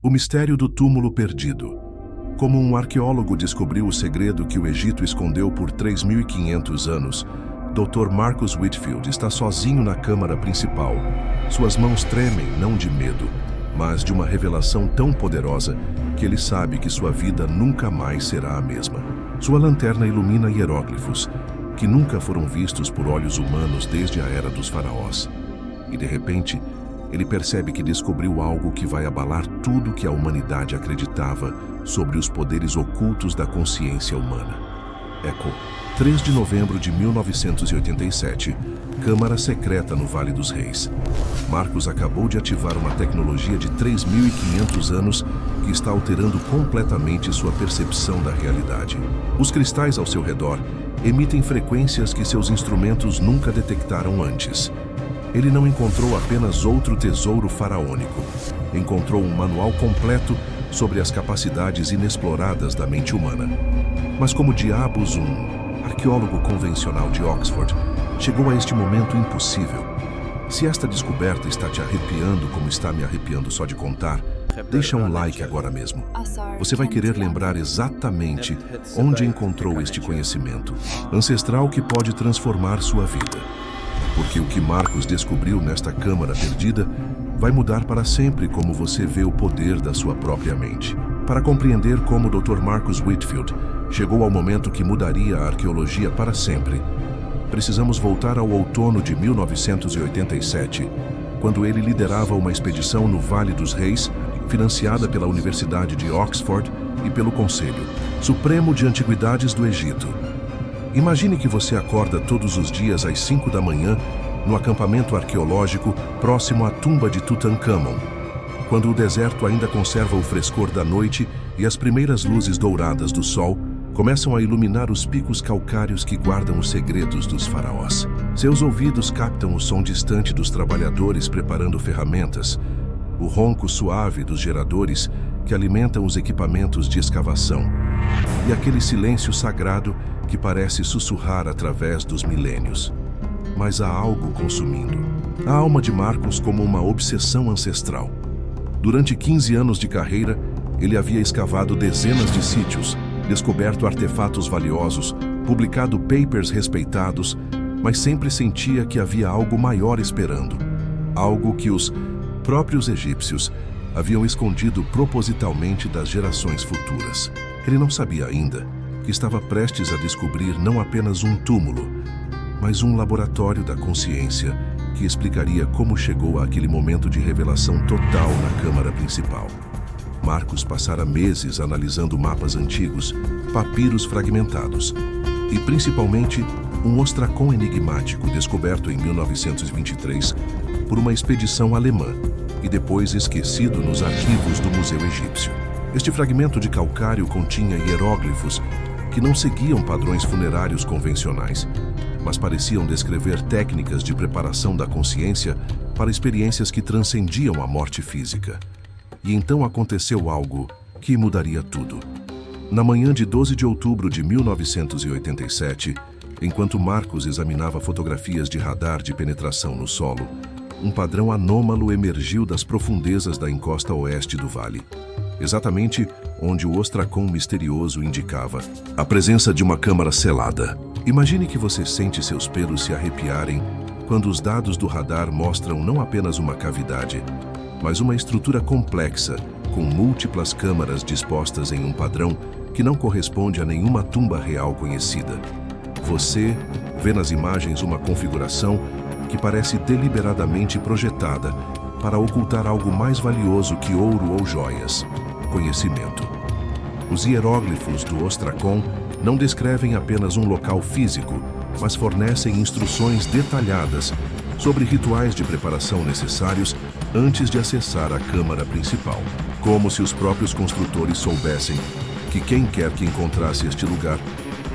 O mistério do túmulo perdido. Como um arqueólogo descobriu o segredo que o Egito escondeu por 3.500 anos, Dr. Marcus Whitfield está sozinho na câmara principal. Suas mãos tremem não de medo, mas de uma revelação tão poderosa que ele sabe que sua vida nunca mais será a mesma. Sua lanterna ilumina hieróglifos, que nunca foram vistos por olhos humanos desde a era dos faraós. E de repente, ele percebe que descobriu algo que vai abalar tudo que a humanidade acreditava sobre os poderes ocultos da consciência humana. Eco, 3 de novembro de 1987, Câmara Secreta no Vale dos Reis. Marcus acabou de ativar uma tecnologia de 3.500 anos que está alterando completamente sua percepção da realidade. Os cristais ao seu redor emitem frequências que seus instrumentos nunca detectaram antes. Ele não encontrou apenas outro tesouro faraônico. Encontrou um manual completo sobre as capacidades inexploradas da mente humana. Mas como diabos um arqueólogo convencional de Oxford chegou a este momento impossível? Se esta descoberta está te arrepiando como está me arrepiando só de contar, deixa um like agora mesmo. Você vai querer lembrar exatamente onde encontrou este conhecimento ancestral que pode transformar sua vida. Porque o que Marcus descobriu nesta câmara perdida vai mudar para sempre como você vê o poder da sua própria mente. Para compreender como o Dr. Marcus Whitfield chegou ao momento que mudaria a arqueologia para sempre, precisamos voltar ao outono de 1987, quando ele liderava uma expedição no Vale dos Reis, financiada pela Universidade de Oxford e pelo Conselho Supremo de Antiguidades do Egito. Imagine que você acorda todos os dias às 5 da manhã no acampamento arqueológico próximo à tumba de Tutankhamon, quando o deserto ainda conserva o frescor da noite e as primeiras luzes douradas do sol começam a iluminar os picos calcários que guardam os segredos dos faraós. Seus ouvidos captam o som distante dos trabalhadores preparando ferramentas, o ronco suave dos geradores que alimentam os equipamentos de escavação, e aquele silêncio sagrado que parece sussurrar através dos milênios. Mas há algo consumindo a alma de Marcus como uma obsessão ancestral. Durante 15 anos de carreira, ele havia escavado dezenas de sítios, descoberto artefatos valiosos, publicado papers respeitados, mas sempre sentia que havia algo maior esperando, algo que os próprios egípcios haviam escondido propositalmente das gerações futuras. Ele não sabia ainda que estava prestes a descobrir não apenas um túmulo, mas um laboratório da consciência que explicaria como chegou àquele momento de revelação total na câmara principal. Marcus passara meses analisando mapas antigos, papiros fragmentados e, principalmente, um ostracon enigmático descoberto em 1923 por uma expedição alemã e depois esquecido nos arquivos do Museu Egípcio. Este fragmento de calcário continha hieróglifos que não seguiam padrões funerários convencionais, mas pareciam descrever técnicas de preparação da consciência para experiências que transcendiam a morte física. E então aconteceu algo que mudaria tudo. Na manhã de 12 de outubro de 1987, enquanto Marcus examinava fotografias de radar de penetração no solo, um padrão anômalo emergiu das profundezas da encosta oeste do vale, exatamente onde o ostracon misterioso indicava a presença de uma câmara selada. Imagine que você sente seus pelos se arrepiarem quando os dados do radar mostram não apenas uma cavidade, mas uma estrutura complexa, com múltiplas câmaras dispostas em um padrão que não corresponde a nenhuma tumba real conhecida. Você vê nas imagens uma configuração que parece deliberadamente projetada para ocultar algo mais valioso que ouro ou joias: conhecimento. Os hieróglifos do ostracon não descrevem apenas um local físico, mas fornecem instruções detalhadas sobre rituais de preparação necessários antes de acessar a câmara principal. Como se os próprios construtores soubessem que quem quer que encontrasse este lugar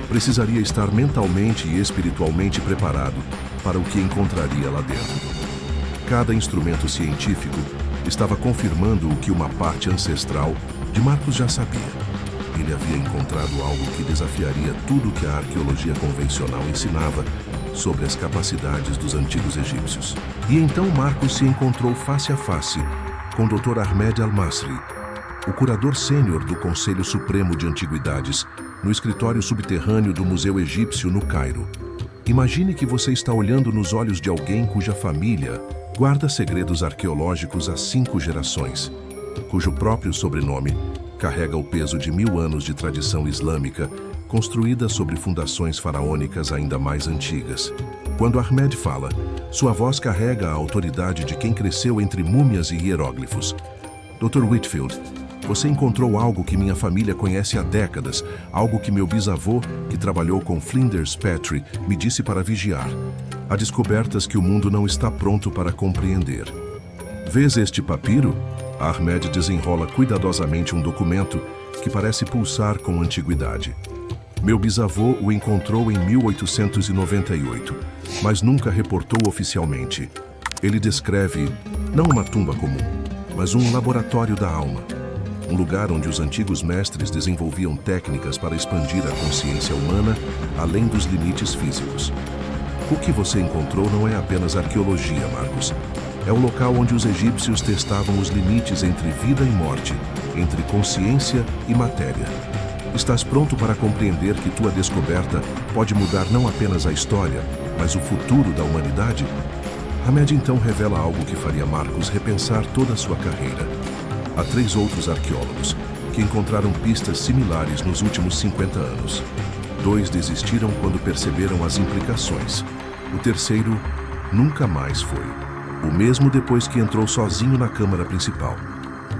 precisaria estar mentalmente e espiritualmente preparado para o que encontraria lá dentro. Cada instrumento científico estava confirmando o que uma parte ancestral de Marcus já sabia. Ele havia encontrado algo que desafiaria tudo que a arqueologia convencional ensinava sobre as capacidades dos antigos egípcios. E então Marcus se encontrou face a face com o Dr. Ahmed Al-Masri, o curador sênior do Conselho Supremo de Antiguidades, no escritório subterrâneo do Museu Egípcio no Cairo. Imagine que você está olhando nos olhos de alguém cuja família guarda segredos arqueológicos há 5 gerações, cujo próprio sobrenome carrega o peso de 1000 anos de tradição islâmica construída sobre fundações faraônicas ainda mais antigas. Quando Ahmed fala, sua voz carrega a autoridade de quem cresceu entre múmias e hieróglifos. Dr. Whitfield, você encontrou algo que minha família conhece há décadas, algo que meu bisavô, que trabalhou com Flinders Petrie, me disse para vigiar. Há descobertas que o mundo não está pronto para compreender. Vês este papiro? Ahmed desenrola cuidadosamente um documento que parece pulsar com antiguidade. Meu bisavô o encontrou em 1898, mas nunca reportou oficialmente. Ele descreve, não uma tumba comum, mas um laboratório da alma. Um lugar onde os antigos mestres desenvolviam técnicas para expandir a consciência humana além dos limites físicos. O que você encontrou não é apenas arqueologia, Marcos. É o local onde os egípcios testavam os limites entre vida e morte, entre consciência e matéria. Estás pronto para compreender que tua descoberta pode mudar não apenas a história, mas o futuro da humanidade? Ahmed então revela algo que faria Marcos repensar toda a sua carreira. Há 3 outros arqueólogos que encontraram pistas similares nos últimos 50 anos. 2 desistiram quando perceberam as implicações. O terceiro nunca mais foi. O mesmo depois que entrou sozinho na câmara principal.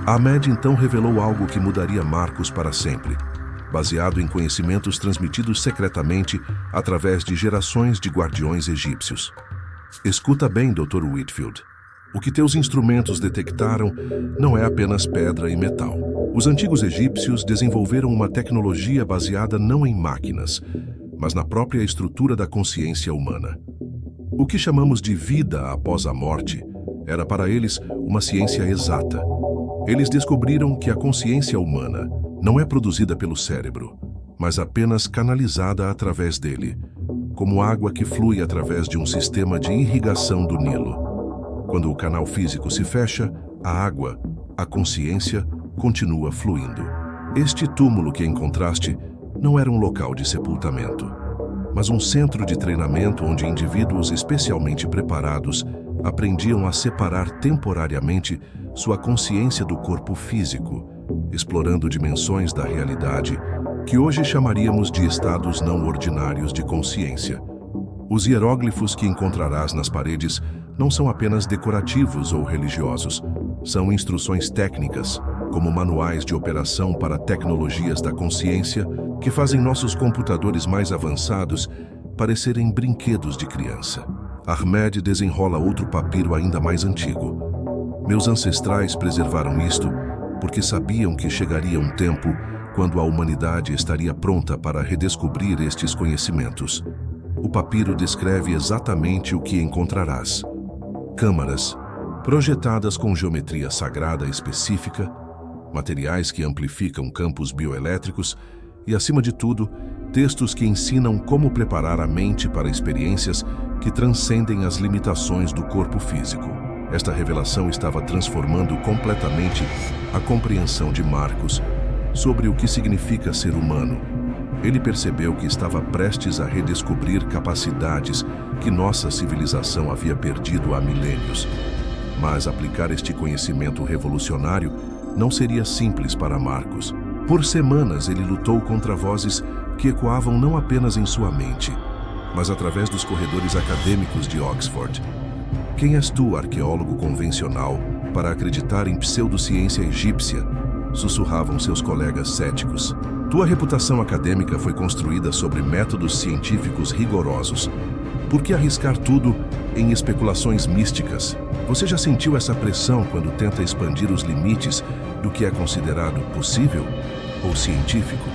Ahmed então revelou algo que mudaria Marcos para sempre, baseado em conhecimentos transmitidos secretamente através de gerações de guardiões egípcios. Escuta bem, Dr. Whitfield. O que teus instrumentos detectaram não é apenas pedra e metal. Os antigos egípcios desenvolveram uma tecnologia baseada não em máquinas, mas na própria estrutura da consciência humana. O que chamamos de vida após a morte era para eles uma ciência exata. Eles descobriram que a consciência humana não é produzida pelo cérebro, mas apenas canalizada através dele, como água que flui através de um sistema de irrigação do Nilo. Quando o canal físico se fecha, a água, a consciência, continua fluindo. Este túmulo que encontraste não era um local de sepultamento, mas um centro de treinamento onde indivíduos especialmente preparados aprendiam a separar temporariamente sua consciência do corpo físico, explorando dimensões da realidade que hoje chamaríamos de estados não ordinários de consciência. Os hieróglifos que encontrarás nas paredes não são apenas decorativos ou religiosos, são instruções técnicas, como manuais de operação para tecnologias da consciência que fazem nossos computadores mais avançados parecerem brinquedos de criança. Ahmed desenrola outro papiro ainda mais antigo. Meus ancestrais preservaram isto porque sabiam que chegaria um tempo quando a humanidade estaria pronta para redescobrir estes conhecimentos. O papiro descreve exatamente o que encontrarás. Câmaras, projetadas com geometria sagrada específica, materiais que amplificam campos bioelétricos e, acima de tudo, textos que ensinam como preparar a mente para experiências que transcendem as limitações do corpo físico. Esta revelação estava transformando completamente a compreensão de Marcos sobre o que significa ser humano. Ele percebeu que estava prestes a redescobrir capacidades que nossa civilização havia perdido há milênios. Mas aplicar este conhecimento revolucionário não seria simples para Marcos. Por semanas ele lutou contra vozes que ecoavam não apenas em sua mente, mas através dos corredores acadêmicos de Oxford. Quem és tu, arqueólogo convencional, para acreditar em pseudociência egípcia? Sussurravam seus colegas céticos. Tua reputação acadêmica foi construída sobre métodos científicos rigorosos. Por que arriscar tudo em especulações místicas? Você já sentiu essa pressão quando tenta expandir os limites do que é considerado possível ou científico?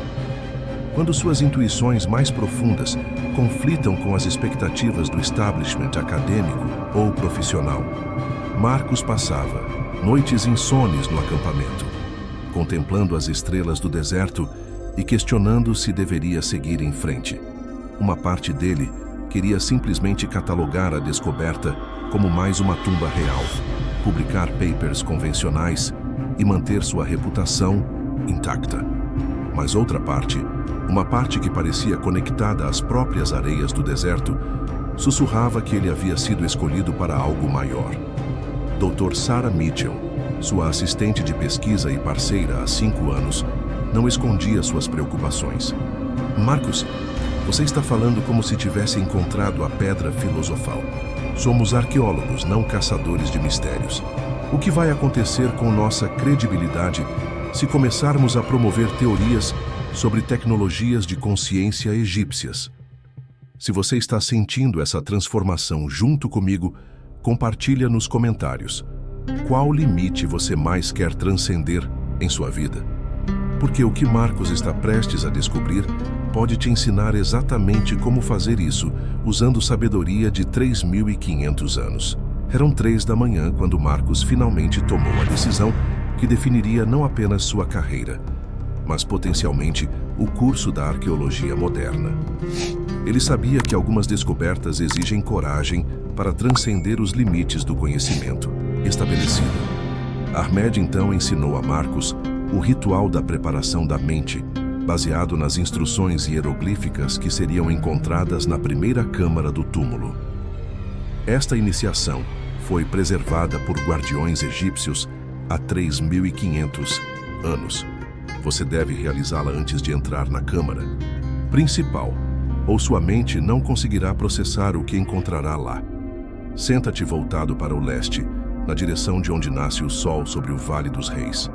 Quando suas intuições mais profundas conflitam com as expectativas do establishment acadêmico ou profissional? Marcos passava noites insones no acampamento, contemplando as estrelas do deserto e questionando se deveria seguir em frente. Uma parte dele queria simplesmente catalogar a descoberta como mais uma tumba real, publicar papers convencionais e manter sua reputação intacta. Mas outra parte, uma parte que parecia conectada às próprias areias do deserto, sussurrava que ele havia sido escolhido para algo maior. Dr. Sarah Mitchell, sua assistente de pesquisa e parceira há 5 anos, não escondia suas preocupações. Marcus, você está falando como se tivesse encontrado a pedra filosofal. Somos arqueólogos, não caçadores de mistérios. O que vai acontecer com nossa credibilidade se começarmos a promover teorias sobre tecnologias de consciência egípcias? Se você está sentindo essa transformação junto comigo, compartilha nos comentários. Qual limite você mais quer transcender em sua vida? Porque o que Marcus está prestes a descobrir pode te ensinar exatamente como fazer isso, usando sabedoria de 3.500 anos. Eram 3 da manhã quando Marcus finalmente tomou a decisão que definiria não apenas sua carreira, mas potencialmente o curso da arqueologia moderna. Ele sabia que algumas descobertas exigem coragem para transcender os limites do conhecimento estabelecido. Ahmed então ensinou a Marcus o ritual da preparação da mente, baseado nas instruções hieroglíficas que seriam encontradas na primeira câmara do túmulo. Esta iniciação foi preservada por guardiões egípcios há 3.500 anos. Você deve realizá-la antes de entrar na câmara principal, ou sua mente não conseguirá processar o que encontrará lá. Senta-te voltado para o leste, na direção de onde nasce o sol sobre o Vale dos Reis.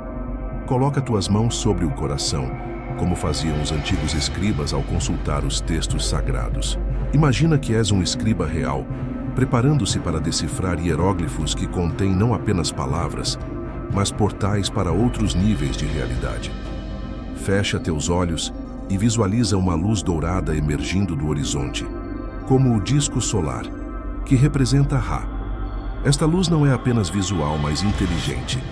Coloca tuas mãos sobre o coração, como faziam os antigos escribas ao consultar os textos sagrados. Imagina que és um escriba real, preparando-se para decifrar hieróglifos que contêm não apenas palavras, mas portais para outros níveis de realidade. Fecha teus olhos e visualiza uma luz dourada emergindo do horizonte, como o disco solar, que representa Ra. Esta luz não é apenas visual, mas inteligente.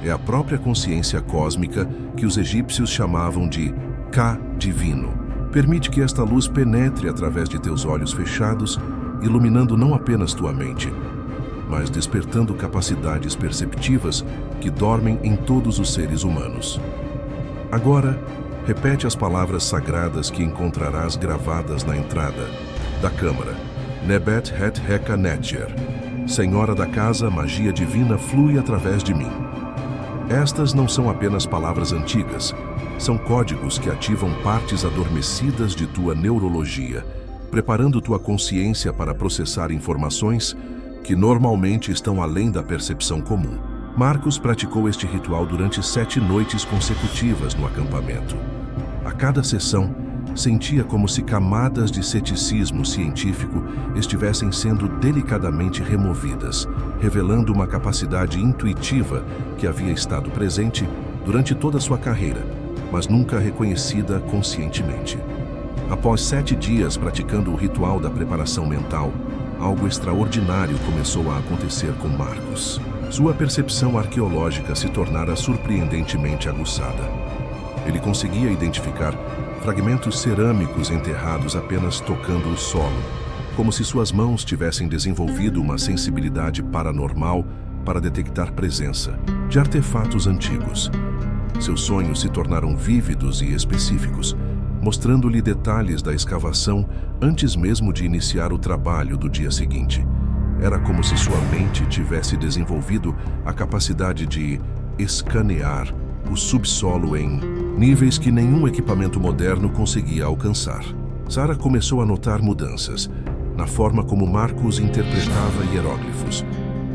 É a própria consciência cósmica que os egípcios chamavam de Ka divino. Permite que esta luz penetre através de teus olhos fechados, iluminando não apenas tua mente, mas despertando capacidades perceptivas que dormem em todos os seres humanos. Agora, repete as palavras sagradas que encontrarás gravadas na entrada da câmara. Nebet het heka netjer. Senhora da casa, magia divina flui através de mim. Estas não são apenas palavras antigas, são códigos que ativam partes adormecidas de tua neurologia, preparando tua consciência para processar informações que normalmente estão além da percepção comum. Marcus praticou este ritual durante 7 noites consecutivas no acampamento. A cada sessão, sentia como se camadas de ceticismo científico estivessem sendo delicadamente removidas, revelando uma capacidade intuitiva que havia estado presente durante toda sua carreira, mas nunca reconhecida conscientemente. Após 7 dias praticando o ritual da preparação mental, algo extraordinário começou a acontecer com Marcus. Sua percepção arqueológica se tornara surpreendentemente aguçada. Ele conseguia identificar fragmentos cerâmicos enterrados apenas tocando o solo, como se suas mãos tivessem desenvolvido uma sensibilidade paranormal para detectar presença de artefatos antigos. Seus sonhos se tornaram vívidos e específicos, mostrando-lhe detalhes da escavação antes mesmo de iniciar o trabalho do dia seguinte. Era como se sua mente tivesse desenvolvido a capacidade de escanear o subsolo em níveis que nenhum equipamento moderno conseguia alcançar. Sarah começou a notar mudanças na forma como Marcus interpretava hieróglifos.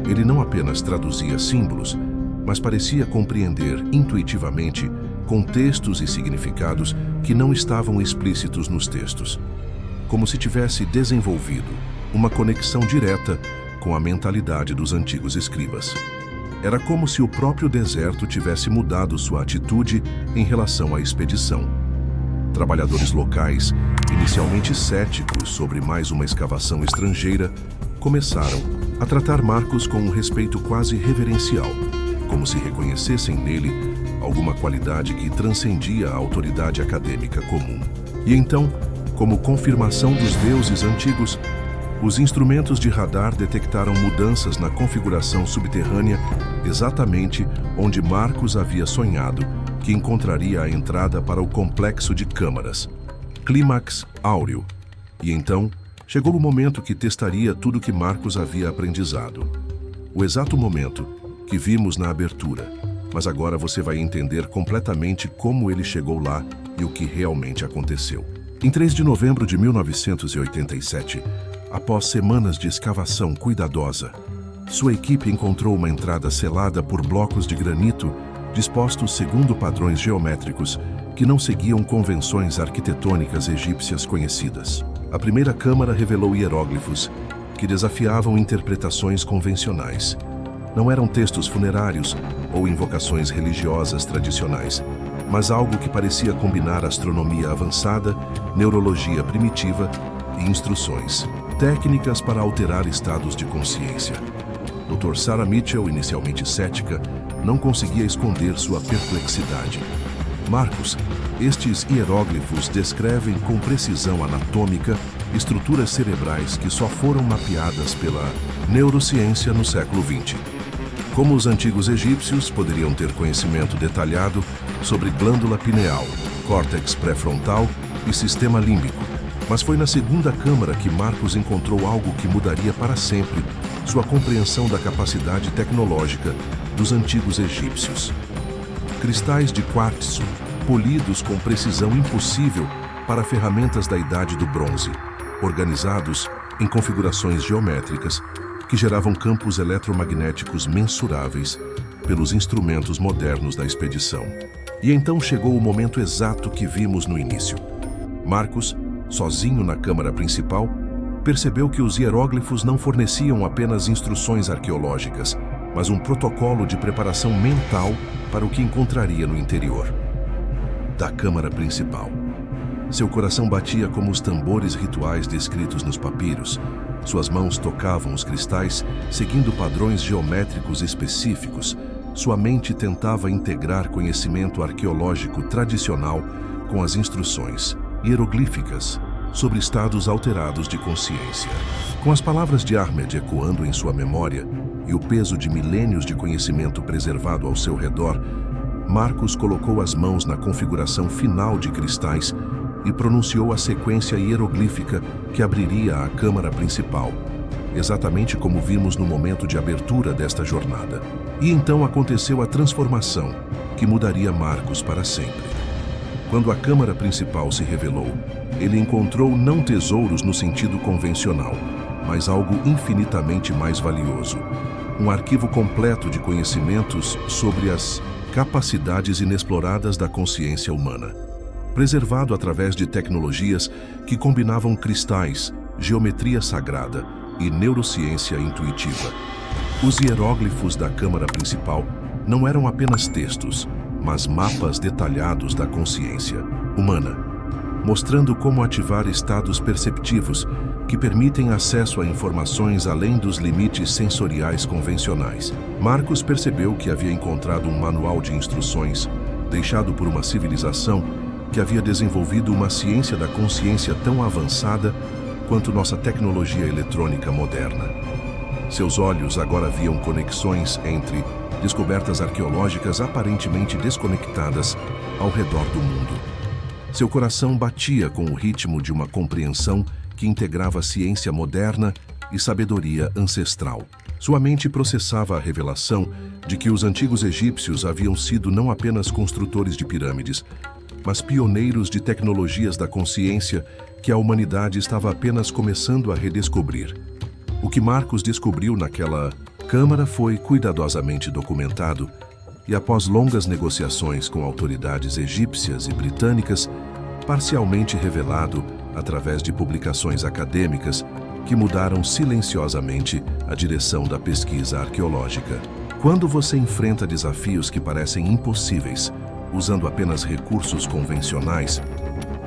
Ele não apenas traduzia símbolos, mas parecia compreender intuitivamente contextos e significados que não estavam explícitos nos textos, como se tivesse desenvolvido uma conexão direta com a mentalidade dos antigos escribas. Era como se o próprio deserto tivesse mudado sua atitude em relação à expedição. Trabalhadores locais, inicialmente céticos sobre mais uma escavação estrangeira, começaram a tratar Marcus com um respeito quase reverencial, como se reconhecessem nele alguma qualidade que transcendia a autoridade acadêmica comum. E então, como confirmação dos deuses antigos, os instrumentos de radar detectaram mudanças na configuração subterrânea exatamente onde Marcos havia sonhado que encontraria a entrada para o complexo de câmaras, Clímax Áureo. E então, chegou o momento que testaria tudo que Marcos havia aprendizado. O exato momento que vimos na abertura, mas agora você vai entender completamente como ele chegou lá e o que realmente aconteceu. Em 3 de novembro de 1987, após semanas de escavação cuidadosa, sua equipe encontrou uma entrada selada por blocos de granito dispostos segundo padrões geométricos que não seguiam convenções arquitetônicas egípcias conhecidas. A primeira câmara revelou hieróglifos que desafiavam interpretações convencionais. Não eram textos funerários ou invocações religiosas tradicionais, mas algo que parecia combinar astronomia avançada, neurologia primitiva e instruções, técnicas para alterar estados de consciência. Dr. Sarah Mitchell, inicialmente cética, não conseguia esconder sua perplexidade. Marcos, estes hieróglifos descrevem com precisão anatômica estruturas cerebrais que só foram mapeadas pela neurociência no século XX. Como os antigos egípcios poderiam ter conhecimento detalhado sobre glândula pineal, córtex pré-frontal e sistema límbico, mas foi na segunda câmara que Marcos encontrou algo que mudaria para sempre sua compreensão da capacidade tecnológica dos antigos egípcios. Cristais de quartzo, polidos com precisão impossível para ferramentas da Idade do Bronze, organizados em configurações geométricas que geravam campos eletromagnéticos mensuráveis pelos instrumentos modernos da expedição. E então chegou o momento exato que vimos no início. Marcos, sozinho na câmara principal, percebeu que os hieróglifos não forneciam apenas instruções arqueológicas, mas um protocolo de preparação mental para o que encontraria no interior da câmara principal. Seu coração batia como os tambores rituais descritos nos papiros. Suas mãos tocavam os cristais, seguindo padrões geométricos específicos. Sua mente tentava integrar conhecimento arqueológico tradicional com as instruções hieroglíficas sobre estados alterados de consciência. Com as palavras de Ahmed ecoando em sua memória e o peso de milênios de conhecimento preservado ao seu redor, Marcos colocou as mãos na configuração final de cristais e pronunciou a sequência hieroglífica que abriria a câmara principal, exatamente como vimos no momento de abertura desta jornada. E então aconteceu a transformação que mudaria Marcos para sempre. Quando a câmara principal se revelou, ele encontrou não tesouros no sentido convencional, mas algo infinitamente mais valioso. Um arquivo completo de conhecimentos sobre as capacidades inexploradas da consciência humana, preservado através de tecnologias que combinavam cristais, geometria sagrada e neurociência intuitiva. Os hieróglifos da câmara principal não eram apenas textos, mas mapas detalhados da consciência humana, mostrando como ativar estados perceptivos que permitem acesso a informações além dos limites sensoriais convencionais. Marcos percebeu que havia encontrado um manual de instruções, deixado por uma civilização que havia desenvolvido uma ciência da consciência tão avançada quanto nossa tecnologia eletrônica moderna. Seus olhos agora viam conexões entre descobertas arqueológicas aparentemente desconectadas ao redor do mundo. Seu coração batia com o ritmo de uma compreensão que integrava ciência moderna e sabedoria ancestral. Sua mente processava a revelação de que os antigos egípcios haviam sido não apenas construtores de pirâmides, mas pioneiros de tecnologias da consciência que a humanidade estava apenas começando a redescobrir. O que Marcos descobriu naquela câmara foi cuidadosamente documentado e, após longas negociações com autoridades egípcias e britânicas, parcialmente revelado através de publicações acadêmicas que mudaram silenciosamente a direção da pesquisa arqueológica. Quando você enfrenta desafios que parecem impossíveis, usando apenas recursos convencionais,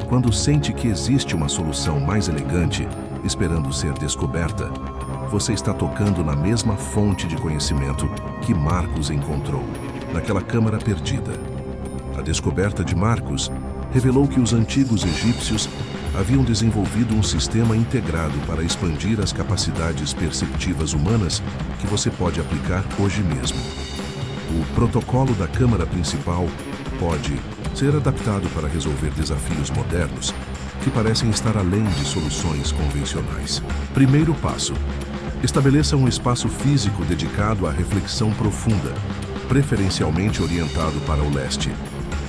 quando sente que existe uma solução mais elegante esperando ser descoberta, você está tocando na mesma fonte de conhecimento que Marcos encontrou, naquela câmara perdida. A descoberta de Marcos revelou que os antigos egípcios haviam desenvolvido um sistema integrado para expandir as capacidades perceptivas humanas que você pode aplicar hoje mesmo. O protocolo da câmara principal pode ser adaptado para resolver desafios modernos que parecem estar além de soluções convencionais. Primeiro passo: estabeleça um espaço físico dedicado à reflexão profunda, preferencialmente orientado para o leste.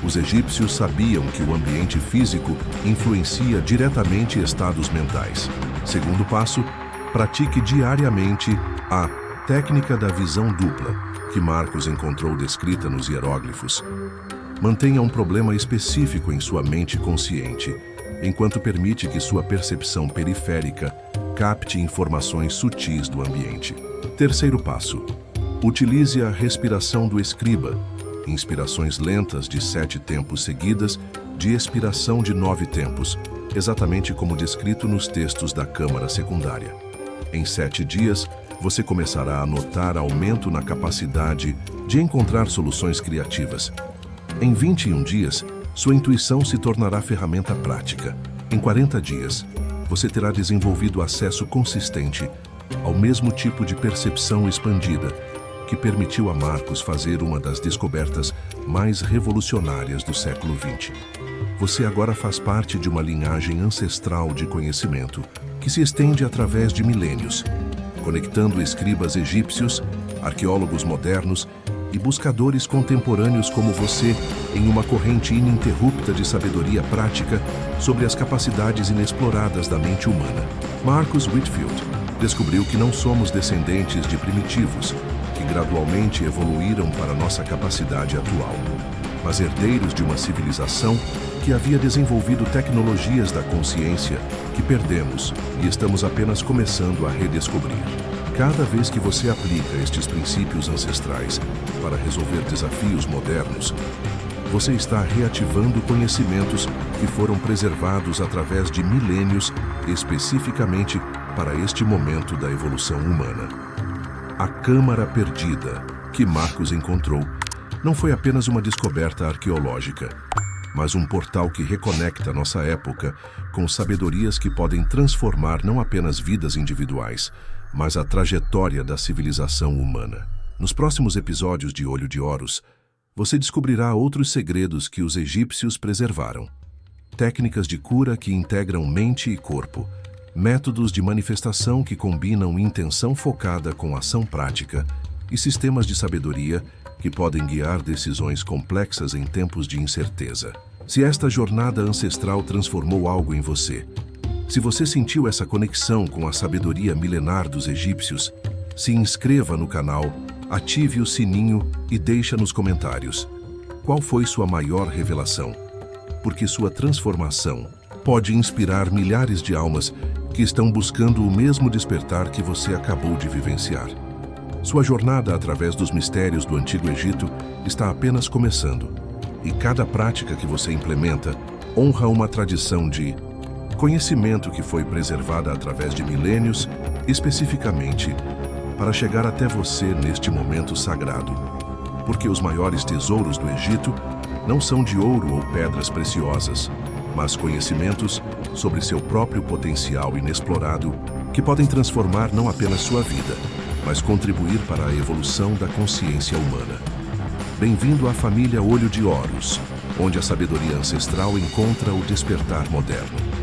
Os egípcios sabiam que o ambiente físico influencia diretamente estados mentais. Segundo passo: pratique diariamente a técnica da visão dupla, que Marcos encontrou descrita nos hieróglifos. Mantenha um problema específico em sua mente consciente, enquanto permite que sua percepção periférica capte informações sutis do ambiente. Terceiro passo: utilize a respiração do escriba, inspirações lentas de 7 tempos seguidas de expiração de 9 tempos, exatamente como descrito nos textos da câmara secundária. Em 7 dias, você começará a notar aumento na capacidade de encontrar soluções criativas. Em 21 dias, sua intuição se tornará ferramenta prática. Em 40 dias, você terá desenvolvido acesso consistente ao mesmo tipo de percepção expandida que permitiu a Marcos fazer uma das descobertas mais revolucionárias do século XX. Você agora faz parte de uma linhagem ancestral de conhecimento que se estende através de milênios, conectando escribas egípcios, arqueólogos modernos e buscadores contemporâneos como você em uma corrente ininterrupta de sabedoria prática sobre as capacidades inexploradas da mente humana. Marcus Whitfield descobriu que não somos descendentes de primitivos, que gradualmente evoluíram para nossa capacidade atual, mas herdeiros de uma civilização que havia desenvolvido tecnologias da consciência que perdemos e estamos apenas começando a redescobrir. Cada vez que você aplica estes princípios ancestrais para resolver desafios modernos, você está reativando conhecimentos que foram preservados através de milênios especificamente para este momento da evolução humana. A Câmara Perdida, que Marcos encontrou, não foi apenas uma descoberta arqueológica, mas um portal que reconecta nossa época com sabedorias que podem transformar não apenas vidas individuais, mas a trajetória da civilização humana. Nos próximos episódios de Olho de Horus, você descobrirá outros segredos que os egípcios preservaram. Técnicas de cura que integram mente e corpo, métodos de manifestação que combinam intenção focada com ação prática e sistemas de sabedoria que podem guiar decisões complexas em tempos de incerteza. Se esta jornada ancestral transformou algo em você, se você sentiu essa conexão com a sabedoria milenar dos egípcios, se inscreva no canal, ative o sininho e deixe nos comentários qual foi sua maior revelação, porque sua transformação pode inspirar milhares de almas que estão buscando o mesmo despertar que você acabou de vivenciar. Sua jornada através dos mistérios do Antigo Egito está apenas começando, e cada prática que você implementa honra uma tradição de conhecimento que foi preservada através de milênios, especificamente para chegar até você neste momento sagrado. Porque os maiores tesouros do Egito não são de ouro ou pedras preciosas, mas conhecimentos sobre seu próprio potencial inexplorado que podem transformar não apenas sua vida, mas contribuir para a evolução da consciência humana. Bem-vindo à família Olho de Horus, onde a sabedoria ancestral encontra o despertar moderno.